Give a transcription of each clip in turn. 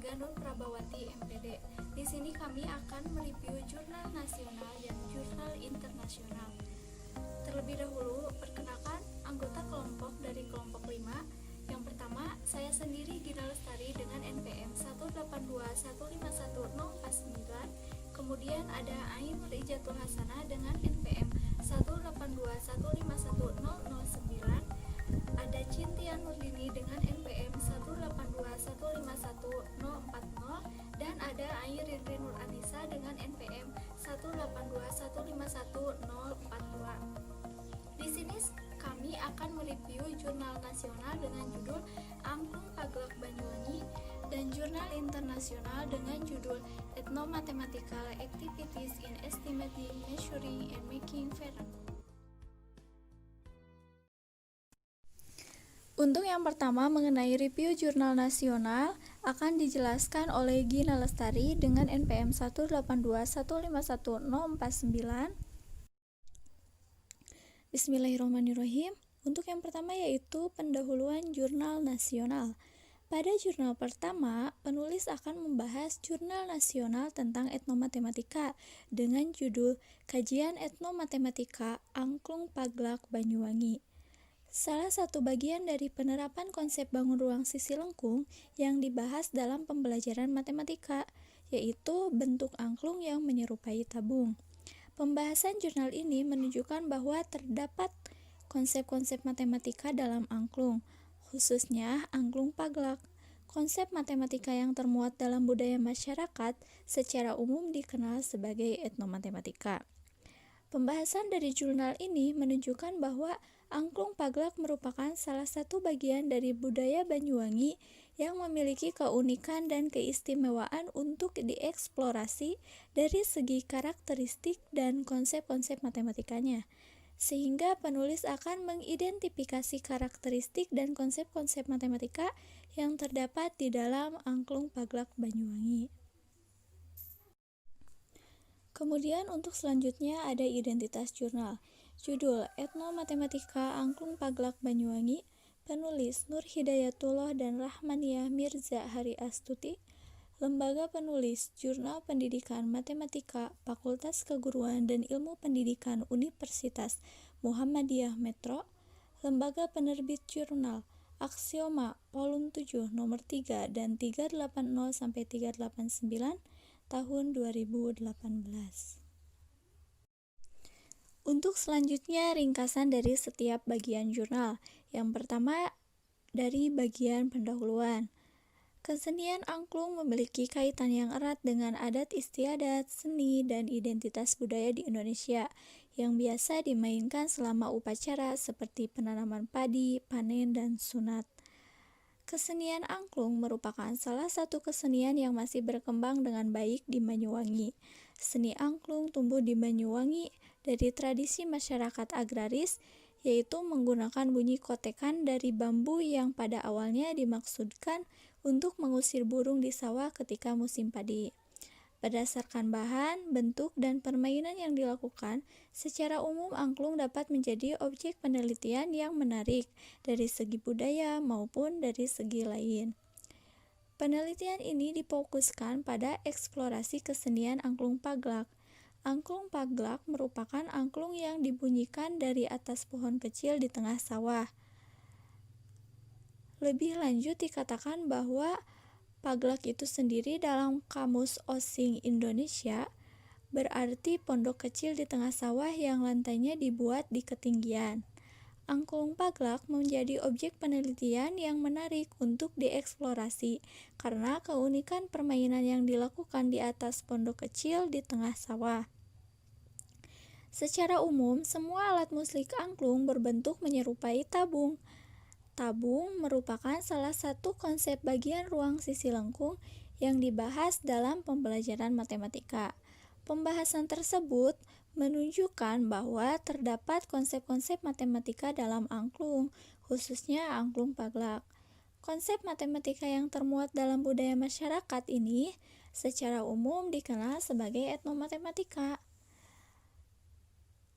Ganun Prabawati, MPD. Di sini kami akan mereview jurnal nasional dan jurnal internasional. Terlebih dahulu, perkenalkan anggota kelompok dari kelompok 5. Yang pertama, saya sendiri Gina Lestari dengan NPM 182151049. Kemudian ada Ain Nurijatul Hasanah dengan NPM 182151009. Ada Cintian Nurdini dengan NPM 182151040 dan ada Ayrin Nur Anissa dengan NPM 182151042. Di sini kami akan mereview jurnal nasional dengan judul Angklung Paglak Banyuwangi dan jurnal internasional dengan judul Ethnomathematical Activities in Estimating, Measuring, and Making Variance. Untuk yang pertama mengenai review jurnal nasional akan dijelaskan oleh Gina Lestari dengan NPM 182151049. Bismillahirrahmanirrahim. Untuk yang pertama yaitu pendahuluan jurnal nasional. Pada jurnal pertama, penulis akan membahas jurnal nasional tentang etnomatematika dengan judul Kajian Etnomatematika Angklung Paglak Banyuwangi. Salah satu bagian dari penerapan konsep bangun ruang sisi lengkung yang dibahas dalam pembelajaran matematika, yaitu bentuk angklung yang menyerupai tabung. Pembahasan jurnal ini menunjukkan bahwa terdapat konsep-konsep matematika dalam angklung, khususnya angklung paglak. Konsep matematika yang termuat dalam budaya masyarakat secara umum dikenal sebagai etnomatematika. Pembahasan dari jurnal ini menunjukkan bahwa angklung paglak merupakan salah satu bagian dari budaya Banyuwangi yang memiliki keunikan dan keistimewaan untuk dieksplorasi dari segi karakteristik dan konsep-konsep matematikanya. Sehingga penulis akan mengidentifikasi karakteristik dan konsep-konsep matematika yang terdapat di dalam angklung paglak Banyuwangi. Kemudian untuk selanjutnya ada identitas jurnal. Judul Ethnomatematika Angklung Paglak Banyuwangi, penulis Nur Hidayatullah dan Rahmaniyah Mirza Hari Astuti. Lembaga penulis Jurnal Pendidikan Matematika Fakultas Keguruan dan Ilmu Pendidikan Universitas Muhammadiyah Metro. Lembaga penerbit jurnal Aksioma Volume 7 nomor 3 dan 380-389 tahun 2018. Untuk selanjutnya ringkasan dari setiap bagian jurnal. Yang pertama dari bagian pendahuluan. Kesenian angklung memiliki kaitan yang erat dengan adat istiadat, seni, dan identitas budaya di Indonesia yang biasa dimainkan selama upacara seperti penanaman padi, panen, dan sunat. Kesenian angklung merupakan salah satu kesenian yang masih berkembang dengan baik di Banyuwangi. Seni angklung tumbuh di Banyuwangi dari tradisi masyarakat agraris, yaitu menggunakan bunyi kotekan dari bambu yang pada awalnya dimaksudkan untuk mengusir burung di sawah ketika musim padi. Berdasarkan bahan, bentuk, dan permainan yang dilakukan, secara umum angklung dapat menjadi objek penelitian yang menarik dari segi budaya maupun dari segi lain. Penelitian ini difokuskan pada eksplorasi kesenian angklung paglak. Angklung paglak merupakan angklung yang dibunyikan dari atas pohon kecil di tengah sawah. Lebih lanjut dikatakan bahwa paglak itu sendiri dalam Kamus Osing Indonesia berarti pondok kecil di tengah sawah yang lantainya dibuat di ketinggian. Angklung paglak menjadi objek penelitian yang menarik untuk dieksplorasi karena keunikan permainan yang dilakukan di atas pondok kecil di tengah sawah. Secara umum, semua alat musik angklung berbentuk menyerupai tabung. Tabung merupakan salah satu konsep bagian ruang sisi lengkung yang dibahas dalam pembelajaran matematika. Pembahasan tersebut menunjukkan bahwa terdapat konsep-konsep matematika dalam angklung, khususnya angklung paglak. Konsep matematika yang termuat dalam budaya masyarakat ini secara umum dikenal sebagai etnomatematika.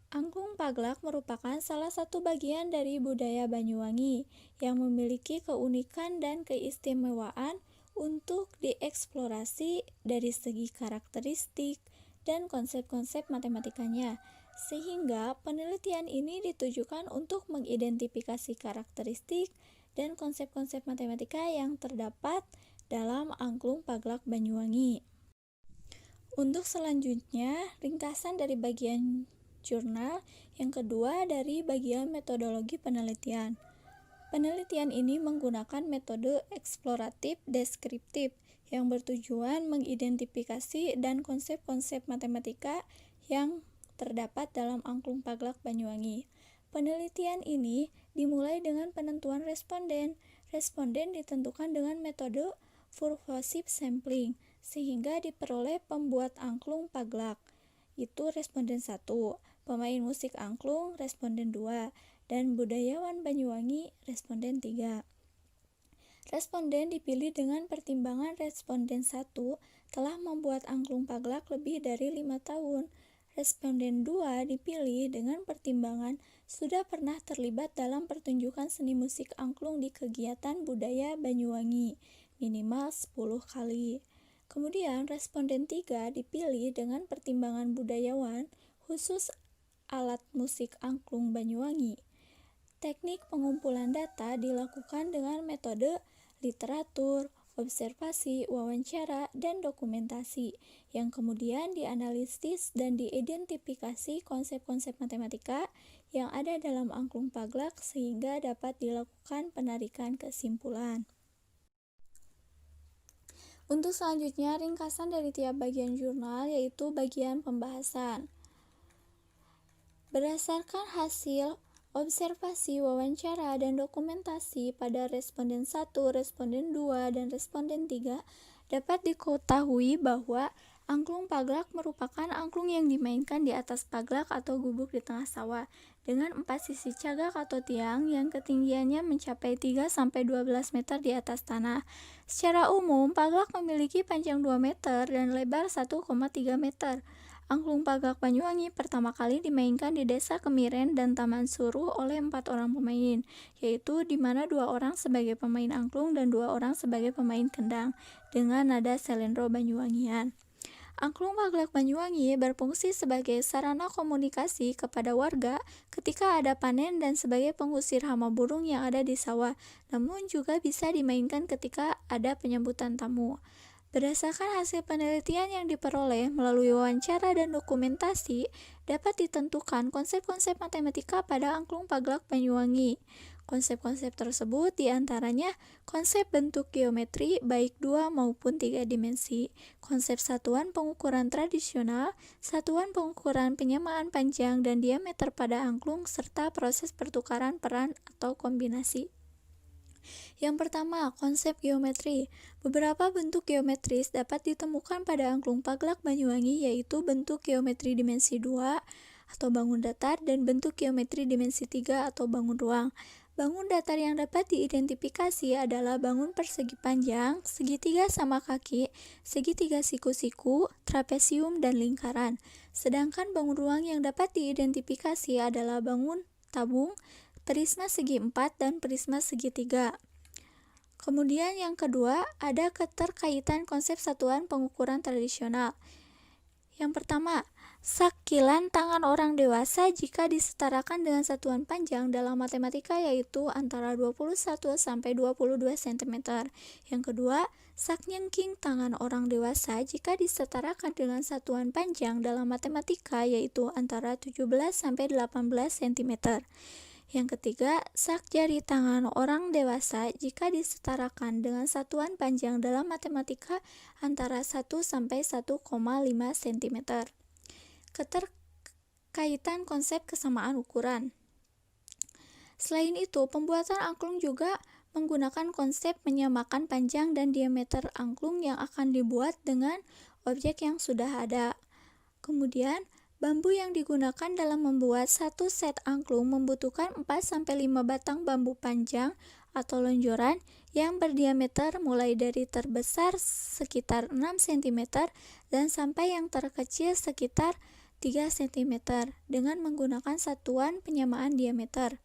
Angklung paglak merupakan salah satu bagian dari budaya Banyuwangi yang memiliki keunikan dan keistimewaan untuk dieksplorasi dari segi karakteristik dan konsep-konsep matematikanya, sehingga penelitian ini ditujukan untuk mengidentifikasi karakteristik dan konsep-konsep matematika yang terdapat dalam Angklung Paglak Banyuwangi. Untuk selanjutnya, ringkasan dari bagian jurnal, yang kedua dari bagian metodologi penelitian. Penelitian ini menggunakan metode eksploratif deskriptif yang bertujuan mengidentifikasi dan konsep-konsep matematika yang terdapat dalam Angklung Paglak Banyuwangi. Penelitian ini dimulai dengan penentuan responden. Responden ditentukan dengan metode purposive sampling, sehingga diperoleh pembuat angklung paglak, itu responden 1, pemain musik angklung responden 2, dan budayawan Banyuwangi responden 3. Responden dipilih dengan pertimbangan responden 1 telah membuat angklung paglak lebih dari 5 tahun. Responden 2 dipilih dengan pertimbangan sudah pernah terlibat dalam pertunjukan seni musik angklung di kegiatan budaya Banyuwangi minimal 10 kali. Kemudian responden 3 dipilih dengan pertimbangan budayawan khusus alat musik angklung Banyuwangi. Teknik pengumpulan data dilakukan dengan metode literatur, observasi, wawancara, dan dokumentasi, yang kemudian dianalisis dan diidentifikasi konsep-konsep matematika yang ada dalam angklung paglak sehingga dapat dilakukan penarikan kesimpulan. Untuk selanjutnya, ringkasan dari tiap bagian jurnal yaitu bagian pembahasan. Berdasarkan hasil observasi, wawancara, dan dokumentasi pada responden 1, responden 2, dan responden 3, dapat diketahui bahwa angklung paglak merupakan angklung yang dimainkan di atas paglak atau gubuk di tengah sawah, dengan 4 sisi cagak atau tiang yang ketinggiannya mencapai 3-12 meter di atas tanah. Secara umum, paglak memiliki panjang 2 meter dan lebar 1,3 meter. Angklung Paglak Banyuwangi pertama kali dimainkan di Desa Kemiren dan Taman Suruh oleh 4 orang pemain, yaitu di mana 2 orang sebagai pemain angklung dan 2 orang sebagai pemain kendang, dengan nada selendro Banyuwangian. Angklung Paglak Banyuwangi berfungsi sebagai sarana komunikasi kepada warga ketika ada panen dan sebagai pengusir hama burung yang ada di sawah, namun juga bisa dimainkan ketika ada penyambutan tamu. Berdasarkan hasil penelitian yang diperoleh melalui wawancara dan dokumentasi, dapat ditentukan konsep-konsep matematika pada angklung Paglak Banyuwangi. Konsep-konsep tersebut diantaranya konsep bentuk geometri baik 2 maupun 3 dimensi, konsep satuan pengukuran tradisional, satuan pengukuran penyamaan panjang dan diameter pada angklung, serta proses pertukaran peran atau kombinasi. Yang pertama, konsep geometri. Beberapa bentuk geometris dapat ditemukan pada angklung Paglak Banyuwangi, yaitu bentuk geometri dimensi 2 atau bangun datar dan bentuk geometri dimensi 3 atau bangun ruang. Bangun datar yang dapat diidentifikasi adalah bangun persegi panjang, segitiga sama kaki, segitiga siku-siku, trapesium, dan lingkaran. Sedangkan bangun ruang yang dapat diidentifikasi adalah bangun tabung, prisma segi 4, dan prisma segitiga. Kemudian yang kedua, ada keterkaitan konsep satuan pengukuran tradisional. Yang pertama, sakilan tangan orang dewasa jika disetarakan dengan satuan panjang dalam matematika yaitu antara 21 sampai 22 cm. Yang kedua, sak nyengking tangan orang dewasa jika disetarakan dengan satuan panjang dalam matematika yaitu antara 17 sampai 18 cm. Yang ketiga, sak jari tangan orang dewasa jika disetarakan dengan satuan panjang dalam matematika antara 1 sampai 1,5 cm. Keterkaitan konsep kesamaan ukuran. Selain itu, pembuatan angklung juga menggunakan konsep menyamakan panjang dan diameter angklung yang akan dibuat dengan objek yang sudah ada. Kemudian, bambu yang digunakan dalam membuat satu set angklung membutuhkan 4-5 batang bambu panjang atau lonjoran yang berdiameter mulai dari terbesar sekitar 6 cm dan sampai yang terkecil sekitar 3 cm dengan menggunakan satuan penyamaan diameter.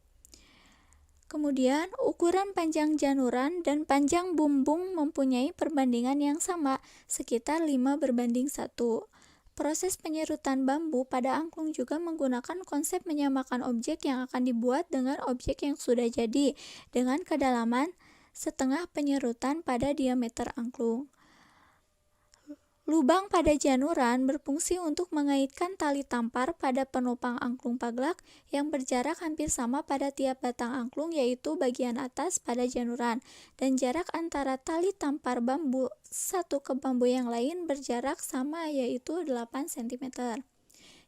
Kemudian, ukuran panjang januran dan panjang bumbung mempunyai perbandingan yang sama, sekitar 5:1. Proses penyerutan bambu pada angklung juga menggunakan konsep menyamakan objek yang akan dibuat dengan objek yang sudah jadi, dengan kedalaman setengah penyerutan pada diameter angklung. Lubang pada januran berfungsi untuk mengaitkan tali tampar pada penopang angklung paglak yang berjarak hampir sama pada tiap batang angklung, yaitu bagian atas pada januran, dan jarak antara tali tampar bambu satu ke bambu yang lain berjarak sama, yaitu 8 cm.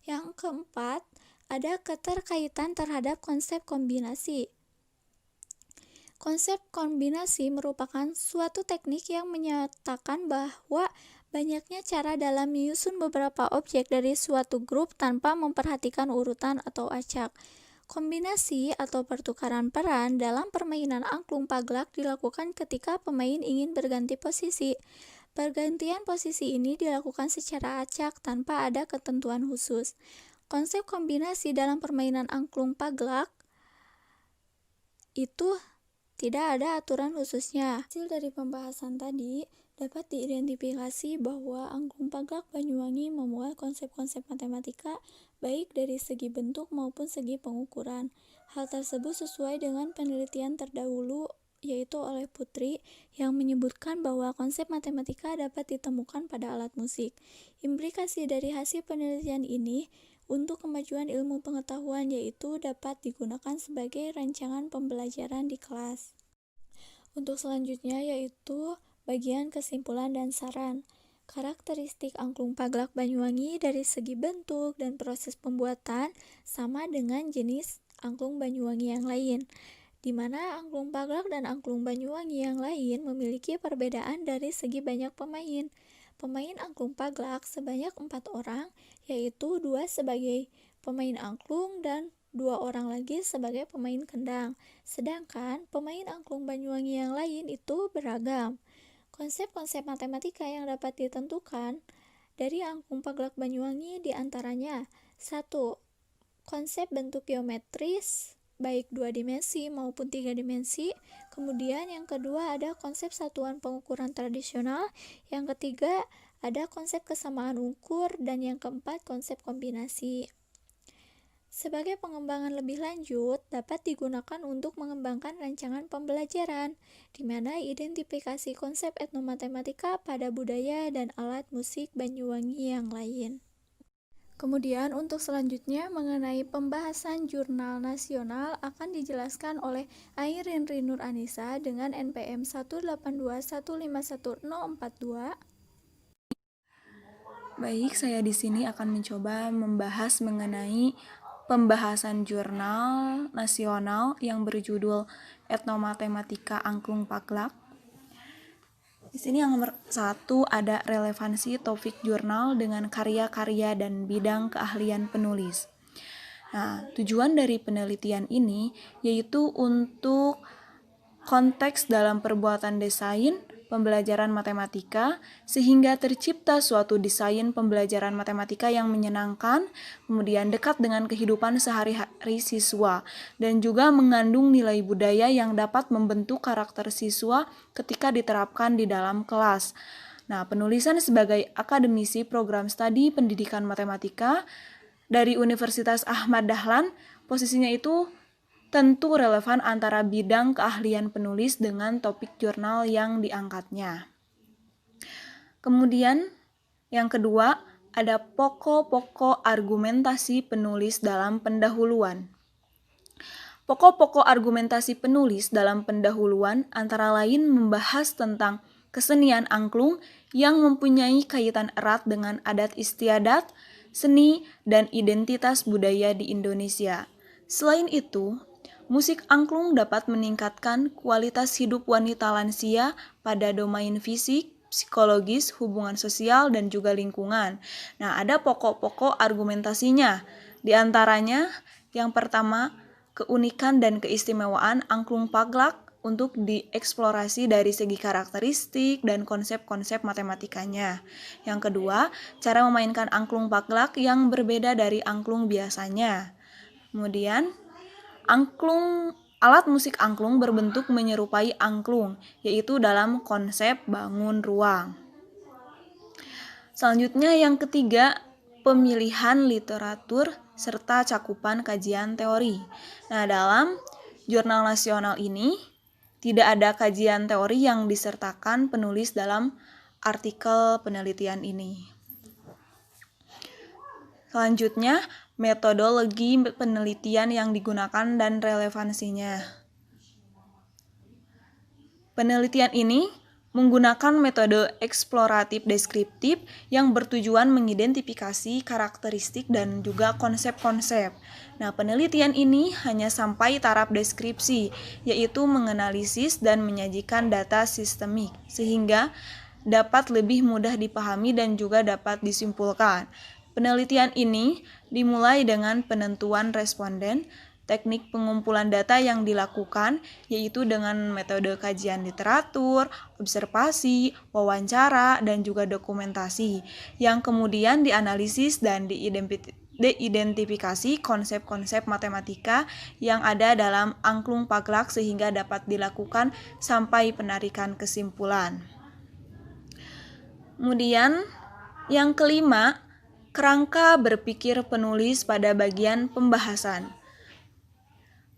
Yang keempat, ada keterkaitan terhadap konsep kombinasi. Konsep kombinasi merupakan suatu teknik yang menyatakan bahwa banyaknya cara dalam menyusun beberapa objek dari suatu grup tanpa memperhatikan urutan atau acak. Kombinasi atau pertukaran peran dalam permainan angklung paglak dilakukan ketika pemain ingin berganti posisi. Pergantian posisi ini dilakukan secara acak tanpa ada ketentuan khusus. Konsep kombinasi dalam permainan angklung paglak itu tidak ada aturan khususnya. Hasil dari pembahasan tadi dapat diidentifikasi bahwa angklung paglak Banyuwangi memuat konsep-konsep matematika baik dari segi bentuk maupun segi pengukuran. Hal tersebut sesuai dengan penelitian terdahulu, yaitu oleh Putri, yang menyebutkan bahwa konsep matematika dapat ditemukan pada alat musik. Implikasi dari hasil penelitian ini untuk kemajuan ilmu pengetahuan yaitu dapat digunakan sebagai rancangan pembelajaran di kelas. Untuk selanjutnya yaitu bagian kesimpulan dan saran. Karakteristik angklung paglak Banyuwangi dari segi bentuk dan proses pembuatan sama dengan jenis angklung Banyuwangi yang lain, di mana angklung paglak dan angklung Banyuwangi yang lain memiliki perbedaan dari segi banyak pemain. Pemain angklung paglak sebanyak 4 orang, yaitu 2 sebagai pemain angklung dan 2 orang lagi sebagai pemain kendang. Sedangkan pemain angklung Banyuwangi yang lain itu beragam. Konsep-konsep matematika yang dapat ditentukan dari angklung paglak Banyuwangi diantaranya 1. Konsep bentuk geometris baik 2 dimensi maupun 3 dimensi. Kemudian yang kedua ada konsep satuan pengukuran tradisional. Yang ketiga ada konsep kesamaan ukur, dan yang keempat konsep kombinasi. Sebagai pengembangan lebih lanjut, dapat digunakan untuk mengembangkan rancangan pembelajaran, di mana identifikasi konsep etnomatematika pada budaya dan alat musik Banyuwangi yang lain. Kemudian untuk selanjutnya mengenai pembahasan jurnal nasional akan dijelaskan oleh Airin Rinur Anissa dengan NPM 182151042. Baik, saya di sini akan mencoba membahas mengenai pembahasan jurnal nasional yang berjudul Etnomatematika Angklung Paglak. Di sini yang nomor 1 ada relevansi topik jurnal dengan karya-karya dan bidang keahlian penulis. Nah, tujuan dari penelitian ini yaitu untuk konteks dalam perbuatan desain pembelajaran matematika, sehingga tercipta suatu desain pembelajaran matematika yang menyenangkan, kemudian dekat dengan kehidupan sehari-hari siswa, dan juga mengandung nilai budaya yang dapat membentuk karakter siswa ketika diterapkan di dalam kelas. Nah, penulisan sebagai akademisi program studi pendidikan matematika dari Universitas Ahmad Dahlan, posisinya itu tentu relevan antara bidang keahlian penulis dengan topik jurnal yang diangkatnya. Kemudian yang kedua, ada pokok-pokok argumentasi penulis dalam pendahuluan. Pokok-pokok argumentasi penulis dalam pendahuluan antara lain membahas tentang kesenian angklung yang mempunyai kaitan erat dengan adat istiadat, seni, dan identitas budaya di Indonesia. Selain itu, musik angklung dapat meningkatkan kualitas hidup wanita lansia pada domain fisik, psikologis, hubungan sosial, dan juga lingkungan. Nah, ada pokok-pokok argumentasinya. Di antaranya, yang pertama, keunikan dan keistimewaan angklung paglak untuk dieksplorasi dari segi karakteristik dan konsep-konsep matematikanya. Yang kedua, cara memainkan angklung paglak yang berbeda dari angklung biasanya. Kemudian, Alat musik angklung berbentuk menyerupai angklung, yaitu dalam konsep bangun ruang. Selanjutnya yang ketiga, pemilihan literatur serta cakupan kajian teori. Nah, dalam jurnal nasional ini tidak ada kajian teori yang disertakan penulis dalam artikel penelitian ini. Selanjutnya, metodologi penelitian yang digunakan dan relevansinya. Penelitian ini menggunakan metode eksploratif deskriptif yang bertujuan mengidentifikasi karakteristik dan juga konsep-konsep. Nah, penelitian ini hanya sampai taraf deskripsi, yaitu menganalisis dan menyajikan data sistemik, sehingga dapat lebih mudah dipahami dan juga dapat disimpulkan. Penelitian ini dimulai dengan penentuan responden, teknik pengumpulan data yang dilakukan, yaitu dengan metode kajian literatur, observasi, wawancara, dan juga dokumentasi, yang kemudian dianalisis dan diidentifikasi konsep-konsep matematika yang ada dalam angklung paglak sehingga dapat dilakukan sampai penarikan kesimpulan. Kemudian, yang kelima, kerangka berpikir penulis pada bagian pembahasan.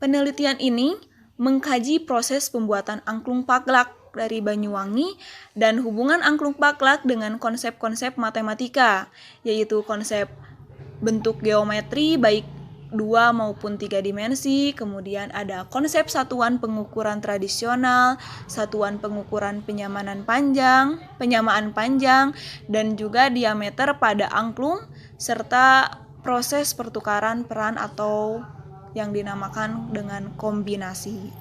Penelitian ini mengkaji proses pembuatan angklung paglak dari Banyuwangi dan hubungan angklung paglak dengan konsep-konsep matematika, yaitu konsep bentuk geometri baik 2 maupun 3 dimensi, kemudian ada konsep satuan pengukuran tradisional, satuan pengukuran penyamaan panjang, dan juga diameter pada angklung, serta proses pertukaran peran atau yang dinamakan dengan kombinasi.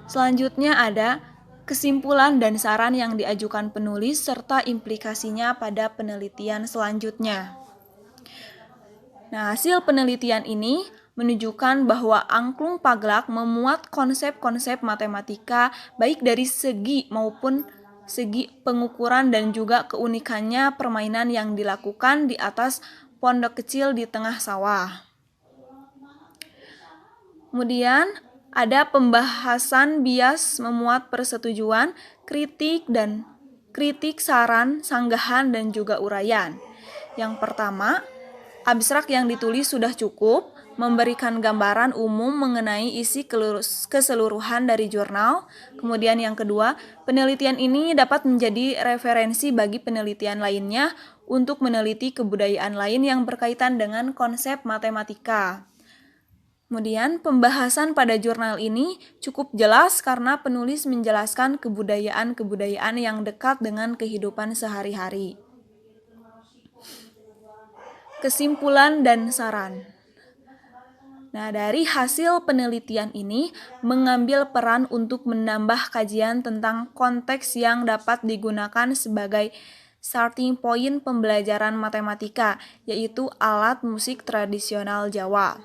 Selanjutnya ada kesimpulan dan saran yang diajukan penulis serta implikasinya pada penelitian selanjutnya. Nah, hasil penelitian ini menunjukkan bahwa angklung paglak memuat konsep-konsep matematika baik dari segi maupun segi pengukuran dan juga keunikannya permainan yang dilakukan di atas pondok kecil di tengah sawah. Kemudian ada pembahasan bias memuat persetujuan, kritik, saran, sanggahan, dan juga uraian. Yang pertama, abstrak yang ditulis sudah cukup, memberikan gambaran umum mengenai isi keseluruhan dari jurnal. Kemudian yang kedua, penelitian ini dapat menjadi referensi bagi penelitian lainnya untuk meneliti kebudayaan lain yang berkaitan dengan konsep matematika. Kemudian pembahasan pada jurnal ini cukup jelas karena penulis menjelaskan kebudayaan-kebudayaan yang dekat dengan kehidupan sehari-hari. Kesimpulan dan saran. Nah, dari hasil penelitian ini mengambil peran untuk menambah kajian tentang konteks yang dapat digunakan sebagai starting point pembelajaran matematika, yaitu alat musik tradisional Jawa.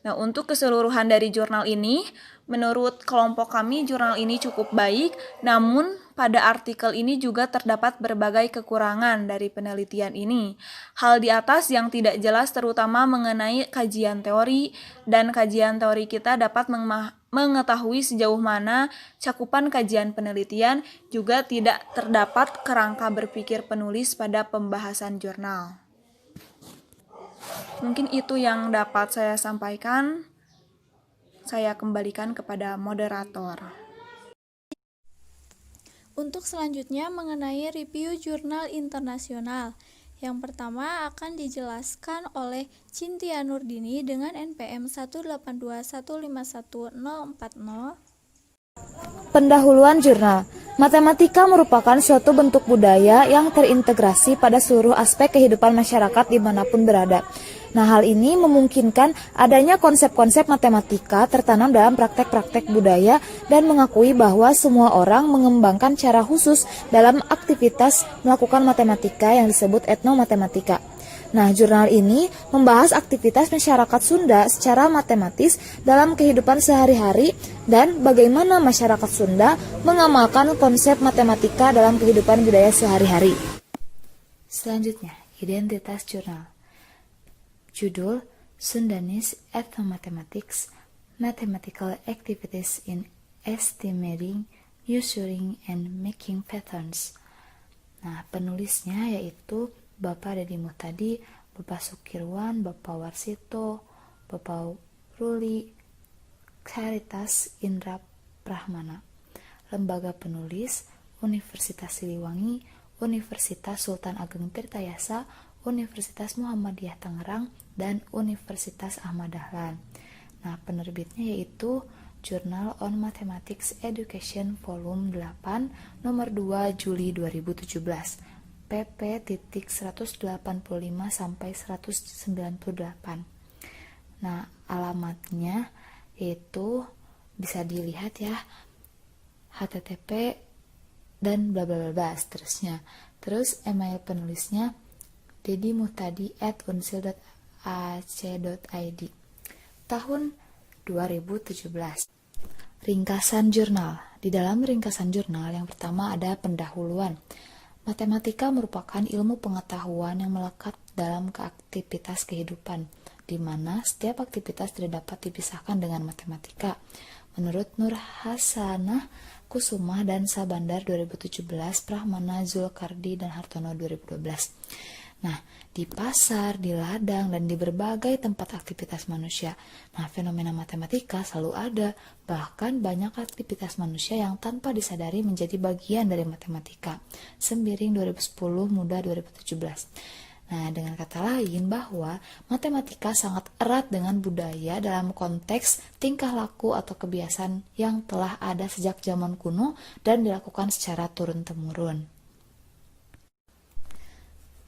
Nah, untuk keseluruhan dari jurnal ini, menurut kelompok kami jurnal ini cukup baik, namun pada artikel ini juga terdapat berbagai kekurangan dari penelitian ini. Hal di atas yang tidak jelas terutama mengenai kajian teori, dan kajian teori kita dapat mengetahui sejauh mana cakupan kajian penelitian, juga tidak terdapat kerangka berpikir penulis pada pembahasan jurnal. Mungkin itu yang dapat saya sampaikan. Saya kembalikan kepada moderator. Untuk selanjutnya mengenai review jurnal internasional. Yang pertama akan dijelaskan oleh Cintia Nurdini dengan NPM 182151040. Pendahuluan jurnal. Matematika merupakan suatu bentuk budaya yang terintegrasi pada seluruh aspek kehidupan masyarakat dimanapun berada. Nah, hal ini memungkinkan adanya konsep-konsep matematika tertanam dalam praktek-praktek budaya dan mengakui bahwa semua orang mengembangkan cara khusus dalam aktivitas melakukan matematika yang disebut etnomatematika. Nah, jurnal ini membahas aktivitas masyarakat Sunda secara matematis dalam kehidupan sehari-hari dan bagaimana masyarakat Sunda mengamalkan konsep matematika dalam kehidupan budaya sehari-hari. Selanjutnya, identitas jurnal. Judul: Sundanese Ethnomathematics, mathematical activities in estimating, measuring, and making patterns. Nah, penulisnya yaitu Bapak Dedi Muhtadi, Bapak Sukirwan, Bapak Warsito, Bapak Ruli, Caritas Indra Prahmana. Lembaga penulis Universitas Siliwangi, Universitas Sultan Ageng Tirtayasa, Universitas Muhammadiyah Tangerang, dan Universitas Ahmad Dahlan. Nah, penerbitnya yaitu Journal on Mathematics Education Volume 8 nomor 2 Juli 2017 pp titik 185 sampai 198. Nah, alamatnya yaitu bisa dilihat ya, http dan bla bla bla seterusnya. Terus email penulisnya dedimuhtadi@unsil.ac.id. Tahun 2017. Ringkasan jurnal. Di dalam ringkasan jurnal yang pertama ada pendahuluan. Matematika merupakan ilmu pengetahuan yang melekat dalam aktivitas kehidupan, di mana setiap aktivitas tidak dapat dipisahkan dengan matematika. Menurut Nur Hasanah Kusumah dan Sabandar 2017, Prahmana, Zulkardi, dan Hartono 2012. Nah, di pasar, di ladang, dan di berbagai tempat aktivitas manusia. Nah, fenomena matematika selalu ada, bahkan banyak aktivitas manusia yang tanpa disadari menjadi bagian dari matematika. Sembiring 2010, Muda 2017. Nah, dengan kata lain bahwa matematika sangat erat dengan budaya dalam konteks tingkah laku atau kebiasaan yang telah ada sejak zaman kuno dan dilakukan secara turun-temurun.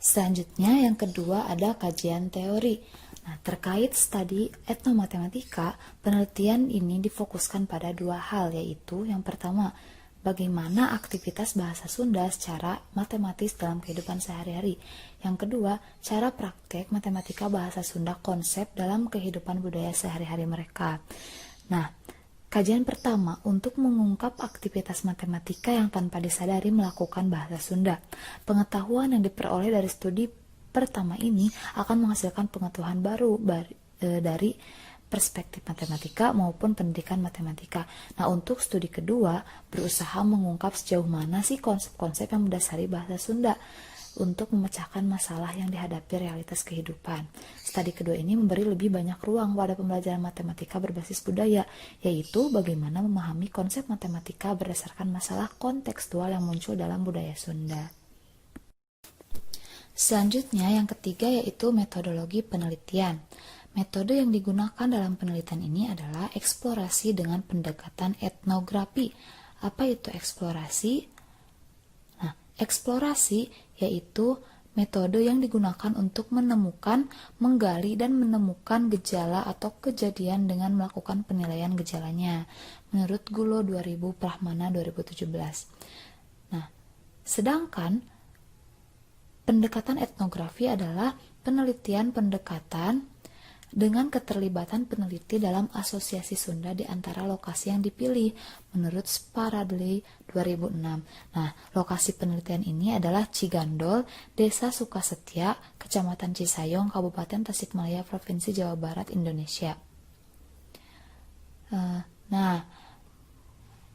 Selanjutnya yang kedua ada kajian teori. Nah, terkait studi etnomatematika, penelitian ini difokuskan pada dua hal, yaitu yang pertama, bagaimana aktivitas bahasa Sunda secara matematis dalam kehidupan sehari-hari. Yang kedua, cara praktek matematika bahasa Sunda konsep dalam kehidupan budaya sehari-hari mereka. Nah, kajian pertama untuk mengungkap aktivitas matematika yang tanpa disadari melakukan bahasa Sunda. Pengetahuan yang diperoleh dari studi pertama ini akan menghasilkan pengetahuan baru dari perspektif matematika maupun pendidikan matematika. Nah, untuk studi kedua berusaha mengungkap sejauh mana sih konsep-konsep yang mendasari bahasa Sunda untuk memecahkan masalah yang dihadapi realitas kehidupan. Studi kedua ini memberi lebih banyak ruang pada pembelajaran matematika berbasis budaya, yaitu bagaimana memahami konsep matematika berdasarkan masalah kontekstual yang muncul dalam budaya Sunda. Selanjutnya yang ketiga yaitu metodologi penelitian. Metode yang digunakan dalam penelitian ini adalah eksplorasi dengan pendekatan etnografi. Apa itu eksplorasi? Nah, eksplorasi yaitu metode yang digunakan untuk menemukan, menggali, dan menemukan gejala atau kejadian dengan melakukan penilaian gejalanya. Menurut Gulo 2000, Prahmana 2017. Nah, sedangkan pendekatan etnografi adalah penelitian pendekatan dengan keterlibatan peneliti dalam asosiasi Sunda di antara lokasi yang dipilih menurut Sparadley 2006. Nah, lokasi penelitian ini adalah Cigandol, Desa Sukasetia, Kecamatan Cisayong, Kabupaten Tasikmalaya, Provinsi Jawa Barat, Indonesia. Nah,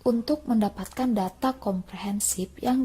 untuk mendapatkan data komprehensif yang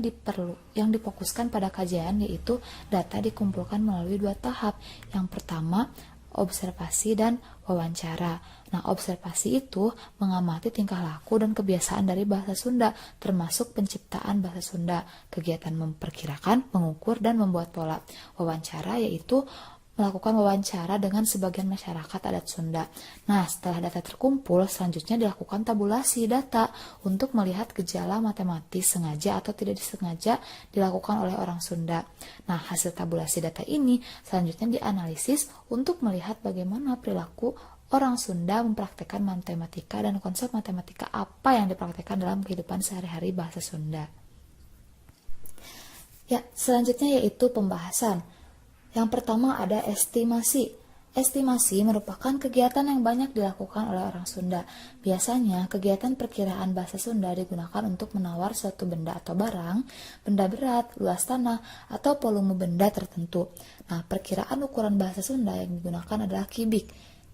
difokuskan pada kajian, yaitu data dikumpulkan melalui dua tahap. Yang pertama, observasi dan wawancara. Nah, observasi itu mengamati tingkah laku dan kebiasaan dari bahasa Sunda, termasuk penciptaan bahasa Sunda, kegiatan memperkirakan, mengukur, dan membuat pola. Wawancara yaitu melakukan wawancara dengan sebagian masyarakat adat Sunda. Nah, setelah data terkumpul, selanjutnya dilakukan tabulasi data untuk melihat gejala matematis sengaja atau tidak disengaja dilakukan oleh orang Sunda. Nah, hasil tabulasi data ini selanjutnya dianalisis untuk melihat bagaimana perilaku orang Sunda mempraktekkan matematika dan konsep matematika apa yang dipraktekkan dalam kehidupan sehari-hari bahasa Sunda. Ya, selanjutnya yaitu pembahasan. Yang pertama ada estimasi. Estimasi merupakan kegiatan yang banyak dilakukan oleh orang Sunda. Biasanya, kegiatan perkiraan bahasa Sunda digunakan untuk menawar suatu benda atau barang, benda berat, luas tanah, atau volume benda tertentu. Nah, perkiraan ukuran bahasa Sunda yang digunakan adalah kibik.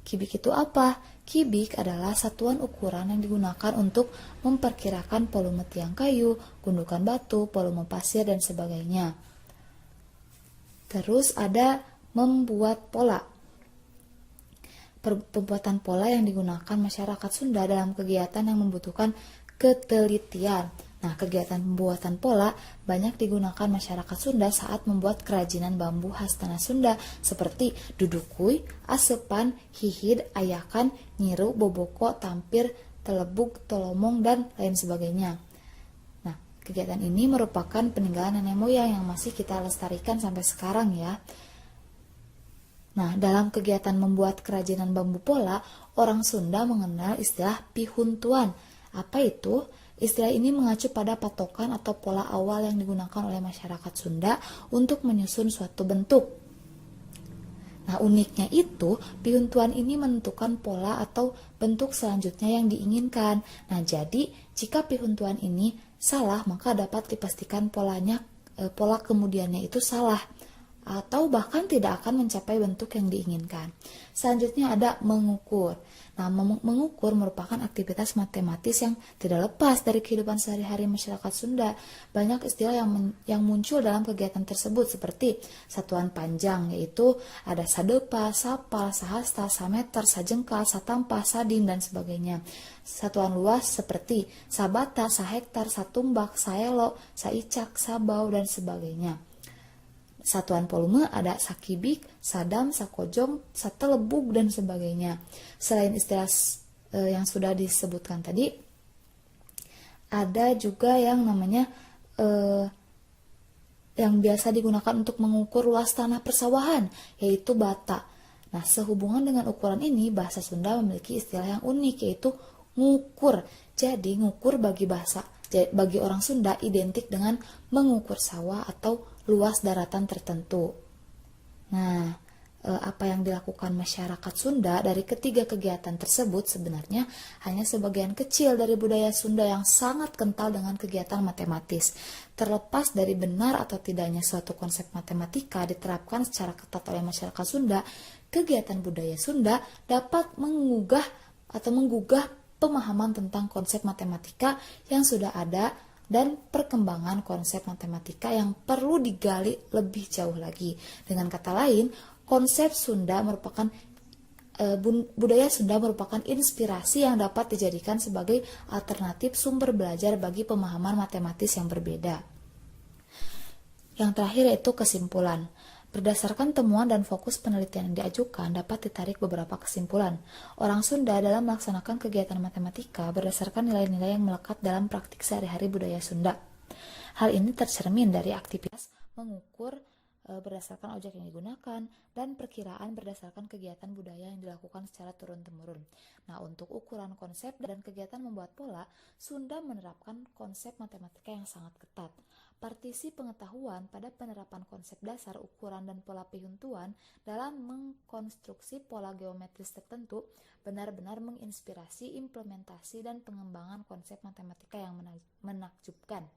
Kubik itu apa? Kubik adalah satuan ukuran yang digunakan untuk memperkirakan volume tiang kayu, gundukan batu, volume pasir, dan sebagainya. Terus ada membuat pola. Pembuatan pola yang digunakan masyarakat Sunda dalam kegiatan yang membutuhkan ketelitian. Nah, kegiatan pembuatan pola banyak digunakan masyarakat Sunda saat membuat kerajinan bambu khas tanah Sunda seperti dudukui, asepan, hihid, ayakan, nyiru, boboko, tampir, telebuk, tolomong, dan lain sebagainya. Nah, kegiatan ini merupakan peninggalan nenek moyang yang masih kita lestarikan sampai sekarang ya. Nah, dalam kegiatan membuat kerajinan bambu pola, orang Sunda mengenal istilah pihuntuan. Apa itu? Istilah ini mengacu pada patokan atau pola awal yang digunakan oleh masyarakat Sunda untuk menyusun suatu bentuk. Nah, uniknya itu, pihuntuan ini menentukan pola atau bentuk selanjutnya yang diinginkan. Nah, jadi jika pihuntuan ini salah, maka dapat dipastikan pola kemudiannya itu salah, atau bahkan tidak akan mencapai bentuk yang diinginkan. Selanjutnya ada mengukur. Nah, mengukur merupakan aktivitas matematis yang tidak lepas dari kehidupan sehari-hari masyarakat Sunda. Banyak istilah yang muncul dalam kegiatan tersebut seperti satuan panjang, yaitu ada sadepa, sapal, sahasta, sameter, sajengkal, satampa, sadim, dan sebagainya. Satuan luas seperti sabata, sahektar, satumbak, saelo, saicak, sabau, dan sebagainya. Satuan volume ada sakibik, sadam, sakojong, satelebug, dan sebagainya. Selain istilah yang sudah disebutkan tadi, ada juga yang namanya yang biasa digunakan untuk mengukur luas tanah persawahan, yaitu bata. Nah, sehubungan dengan ukuran ini, bahasa Sunda memiliki istilah yang unik, yaitu ngukur. Jadi, ngukur bagi orang Sunda identik dengan mengukur sawah atau luas daratan tertentu. Nah, apa yang dilakukan masyarakat Sunda dari ketiga kegiatan tersebut sebenarnya hanya sebagian kecil dari budaya Sunda yang sangat kental dengan kegiatan matematis. Terlepas dari benar atau tidaknya suatu konsep matematika diterapkan secara ketat oleh masyarakat Sunda, kegiatan budaya Sunda dapat menggugah pemahaman tentang konsep matematika yang sudah ada dan perkembangan konsep matematika yang perlu digali lebih jauh lagi. Dengan kata lain, budaya Sunda merupakan inspirasi yang dapat dijadikan sebagai alternatif sumber belajar bagi pemahaman matematis yang berbeda. Yang terakhir yaitu kesimpulan. Berdasarkan temuan dan fokus penelitian yang diajukan, dapat ditarik beberapa kesimpulan. Orang Sunda dalam melaksanakan kegiatan matematika berdasarkan nilai-nilai yang melekat dalam praktik sehari-hari budaya Sunda. Hal ini tercermin dari aktivitas mengukur berdasarkan objek yang digunakan dan perkiraan berdasarkan kegiatan budaya yang dilakukan secara turun-temurun. Nah, untuk ukuran konsep dan kegiatan membuat pola, Sunda menerapkan konsep matematika yang sangat ketat. Partisi pengetahuan pada penerapan konsep dasar ukuran dan pola pihuntuan dalam mengkonstruksi pola geometris tertentu benar-benar menginspirasi implementasi dan pengembangan konsep matematika yang menakjubkan.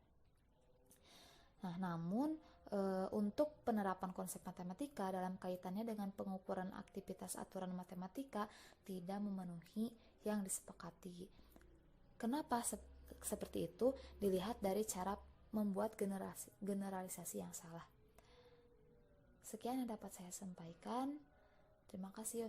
Nah, namun untuk penerapan konsep matematika dalam kaitannya dengan pengukuran aktivitas aturan matematika tidak memenuhi yang disepakati. Kenapa seperti itu? Dilihat dari cara membuat generalisasi yang salah. Sekian yang dapat saya sampaikan. Terima kasih.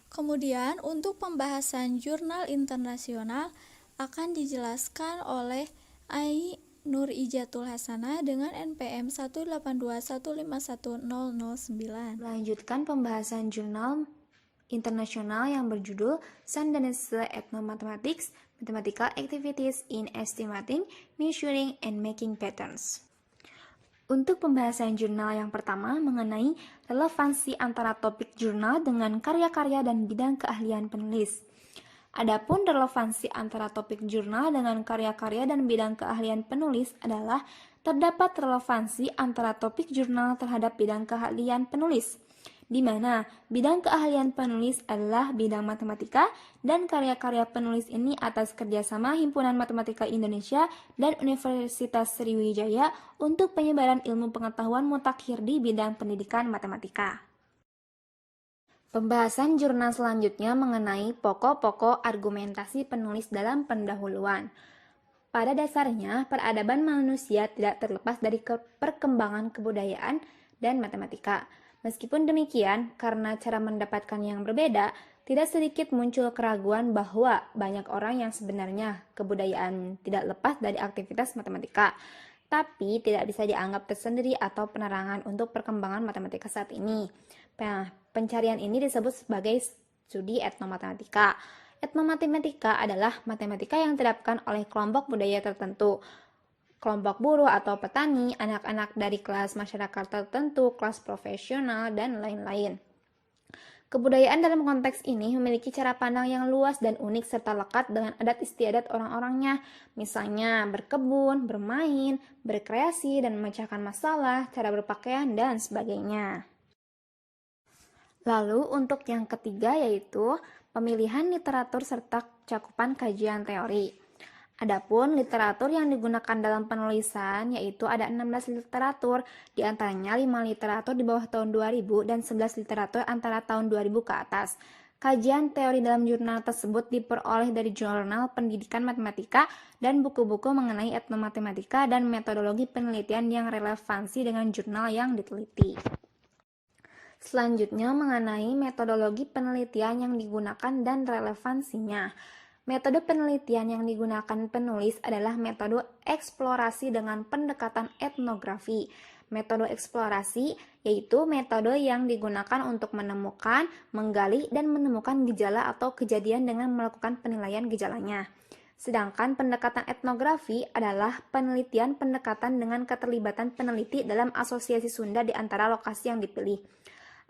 Kemudian untuk pembahasan jurnal internasional akan dijelaskan oleh Ai Nur Ijatul Hasanah dengan NPM 182151009. Melanjutkan pembahasan jurnal internasional yang berjudul Sundanese Ethnomathematics, Mathematical Activities in Estimating, Measuring, and Making Patterns. Untuk pembahasan jurnal yang pertama mengenai relevansi antara topik jurnal dengan karya-karya dan bidang keahlian penulis. Adapun relevansi antara topik jurnal dengan karya-karya dan bidang keahlian penulis adalah terdapat relevansi antara topik jurnal terhadap bidang keahlian penulis, di mana bidang keahlian penulis adalah bidang matematika dan karya-karya penulis ini atas kerjasama Himpunan Matematika Indonesia dan Universitas Sriwijaya untuk penyebaran ilmu pengetahuan mutakhir di bidang pendidikan matematika. Pembahasan jurnal selanjutnya mengenai pokok-pokok argumentasi penulis dalam pendahuluan. Pada dasarnya, peradaban manusia tidak terlepas dari perkembangan kebudayaan dan matematika. Meskipun demikian, karena cara mendapatkan yang berbeda, tidak sedikit muncul keraguan bahwa banyak orang yang sebenarnya kebudayaan tidak lepas dari aktivitas matematika, tapi tidak bisa dianggap tersendiri atau penerangan untuk perkembangan matematika saat ini. Pencarian ini disebut sebagai studi etnomatematika. Etnomatematika adalah matematika yang diterapkan oleh kelompok budaya tertentu, kelompok buruh atau petani, anak-anak dari kelas masyarakat tertentu, kelas profesional, dan lain-lain. Kebudayaan dalam konteks ini memiliki cara pandang yang luas dan unik serta lekat dengan adat istiadat orang-orangnya, misalnya berkebun, bermain, berkreasi, dan memecahkan masalah, cara berpakaian, dan sebagainya. Lalu untuk yang ketiga yaitu pemilihan literatur serta cakupan kajian teori. Adapun literatur yang digunakan dalam penulisan yaitu ada 16 literatur, diantaranya 5 literatur di bawah tahun 2000 dan 11 literatur antara tahun 2000 ke atas. Kajian teori dalam jurnal tersebut diperoleh dari jurnal pendidikan matematika dan buku-buku mengenai etnomatematika dan metodologi penelitian yang relevansi dengan jurnal yang diteliti. Selanjutnya mengenai metodologi penelitian yang digunakan dan relevansinya. Metode penelitian yang digunakan penulis adalah metode eksplorasi dengan pendekatan etnografi. Metode eksplorasi yaitu metode yang digunakan untuk menemukan, menggali, dan menemukan gejala atau kejadian dengan melakukan penilaian gejalanya. Sedangkan pendekatan etnografi adalah penelitian pendekatan dengan keterlibatan peneliti dalam asosiasi Sunda di antara lokasi yang dipilih.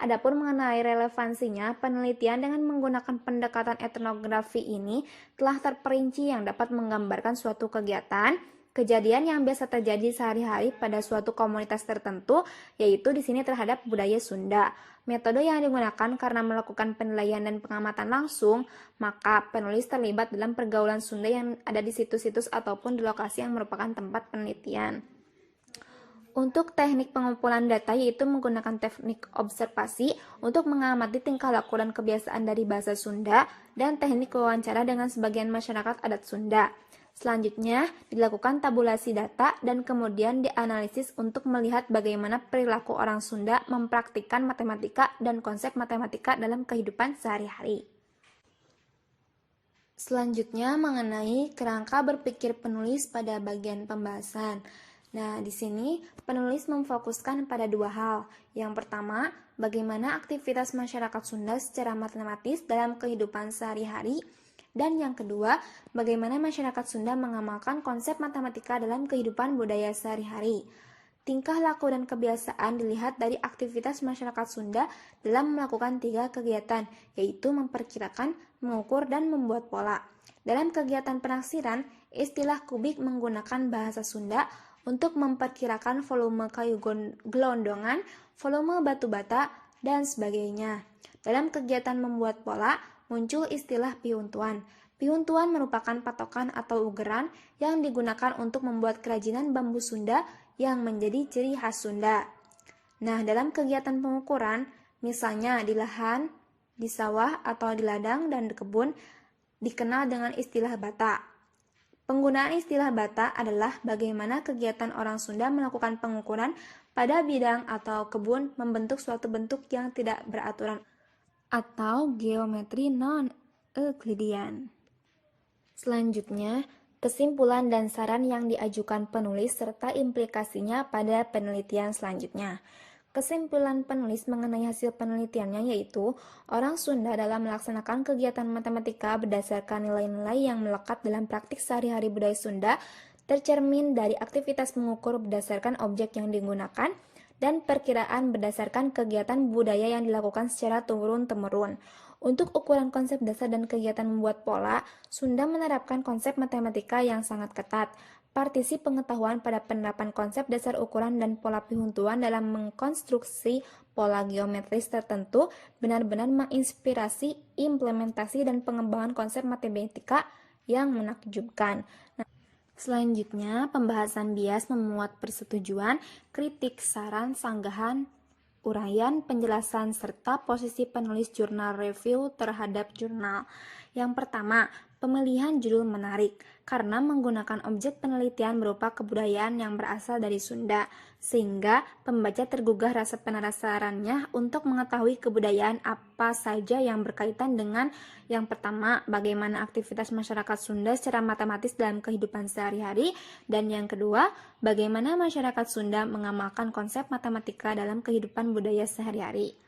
Adapun mengenai relevansinya, penelitian dengan menggunakan pendekatan etnografi ini telah terperinci yang dapat menggambarkan suatu kegiatan, kejadian yang biasa terjadi sehari-hari pada suatu komunitas tertentu, yaitu di sini terhadap budaya Sunda. Metode yang digunakan karena melakukan penilaian dan pengamatan langsung, maka penulis terlibat dalam pergaulan Sunda yang ada di situs-situs ataupun di lokasi yang merupakan tempat penelitian. Untuk teknik pengumpulan data yaitu menggunakan teknik observasi untuk mengamati tingkah laku dan kebiasaan dari bahasa Sunda dan teknik wawancara dengan sebagian masyarakat adat Sunda. Selanjutnya, dilakukan tabulasi data dan kemudian dianalisis untuk melihat bagaimana perilaku orang Sunda mempraktikkan matematika dan konsep matematika dalam kehidupan sehari-hari. Selanjutnya mengenai kerangka berpikir penulis pada bagian pembahasan. Nah, di sini penulis memfokuskan pada dua hal. Yang pertama, bagaimana aktivitas masyarakat Sunda secara matematis dalam kehidupan sehari-hari. Dan yang kedua, bagaimana masyarakat Sunda mengamalkan konsep matematika dalam kehidupan budaya sehari-hari. Tingkah laku dan kebiasaan dilihat dari aktivitas masyarakat Sunda dalam melakukan 3 kegiatan, yaitu memperkirakan, mengukur, dan membuat pola. Dalam kegiatan penaksiran, istilah kubik menggunakan bahasa Sunda untuk memperkirakan volume kayu gelondongan, volume batu bata, dan sebagainya. Dalam kegiatan membuat pola, muncul istilah pihuntuan. Pihuntuan merupakan patokan atau ugeran yang digunakan untuk membuat kerajinan bambu Sunda yang menjadi ciri khas Sunda. Nah, dalam kegiatan pengukuran, misalnya di lahan, di sawah, atau di ladang dan di kebun, dikenal dengan istilah bata. Penggunaan istilah bata adalah bagaimana kegiatan orang Sunda melakukan pengukuran pada bidang atau kebun membentuk suatu bentuk yang tidak beraturan atau geometri non-Euklidian. Selanjutnya, kesimpulan dan saran yang diajukan penulis serta implikasinya pada penelitian selanjutnya. Kesimpulan penulis mengenai hasil penelitiannya yaitu orang Sunda dalam melaksanakan kegiatan matematika berdasarkan nilai-nilai yang melekat dalam praktik sehari-hari budaya Sunda tercermin dari aktivitas mengukur berdasarkan objek yang digunakan dan perkiraan berdasarkan kegiatan budaya yang dilakukan secara turun-temurun. Untuk ukuran konsep dasar dan kegiatan membuat pola, Sunda menerapkan konsep matematika yang sangat ketat. Partisi pengetahuan pada penerapan konsep dasar ukuran dan pola pihuntuan dalam mengkonstruksi pola geometris tertentu benar-benar menginspirasi implementasi dan pengembangan konsep matematika yang menakjubkan. Selanjutnya, pembahasan bias memuat persetujuan, kritik, saran, sanggahan, uraian, penjelasan, serta posisi penulis jurnal review terhadap jurnal. Yang pertama, pemilihan judul menarik, karena menggunakan objek penelitian berupa kebudayaan yang berasal dari Sunda, sehingga pembaca tergugah rasa penasarannya untuk mengetahui kebudayaan apa saja yang berkaitan dengan yang pertama, bagaimana aktivitas masyarakat Sunda secara matematis dalam kehidupan sehari-hari, dan yang kedua, bagaimana masyarakat Sunda mengamalkan konsep matematika dalam kehidupan budaya sehari-hari.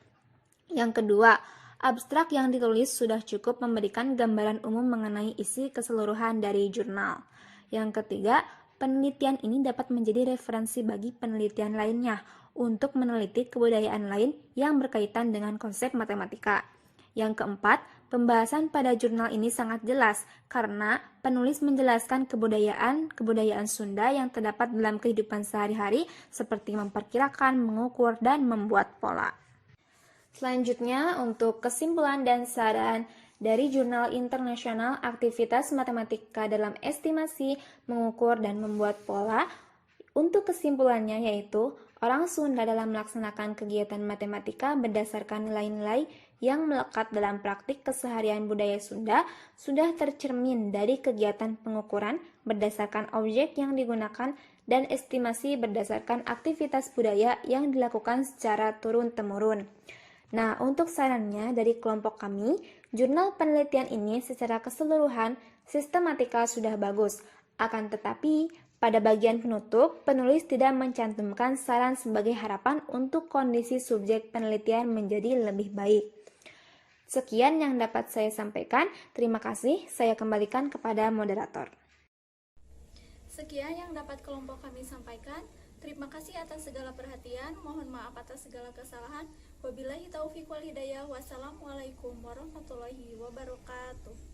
Yang kedua, abstrak yang ditulis sudah cukup memberikan gambaran umum mengenai isi keseluruhan dari jurnal. Yang ketiga, penelitian ini dapat menjadi referensi bagi penelitian lainnya untuk meneliti kebudayaan lain yang berkaitan dengan konsep matematika. Yang keempat, pembahasan pada jurnal ini sangat jelas karena penulis menjelaskan kebudayaan Sunda yang terdapat dalam kehidupan sehari-hari seperti memperkirakan, mengukur, dan membuat pola. Selanjutnya, untuk kesimpulan dan saran dari Jurnal Internasional Aktivitas Matematika dalam Estimasi, Mengukur, dan Membuat Pola, untuk kesimpulannya yaitu, orang Sunda dalam melaksanakan kegiatan matematika berdasarkan nilai-nilai yang melekat dalam praktik keseharian budaya Sunda sudah tercermin dari kegiatan pengukuran berdasarkan objek yang digunakan dan estimasi berdasarkan aktivitas budaya yang dilakukan secara turun-temurun. Nah, untuk sarannya dari kelompok kami, jurnal penelitian ini secara keseluruhan sistematika sudah bagus. Akan tetapi, pada bagian penutup, penulis tidak mencantumkan saran sebagai harapan untuk kondisi subjek penelitian menjadi lebih baik. Sekian yang dapat saya sampaikan. Terima kasih. Saya kembalikan kepada moderator. Sekian yang dapat kelompok kami sampaikan. Terima kasih atas segala perhatian. Mohon maaf atas segala kesalahan. Wabillahi taufiq wal hidayah. Wassalamualaikum warahmatullahi wabarakatuh.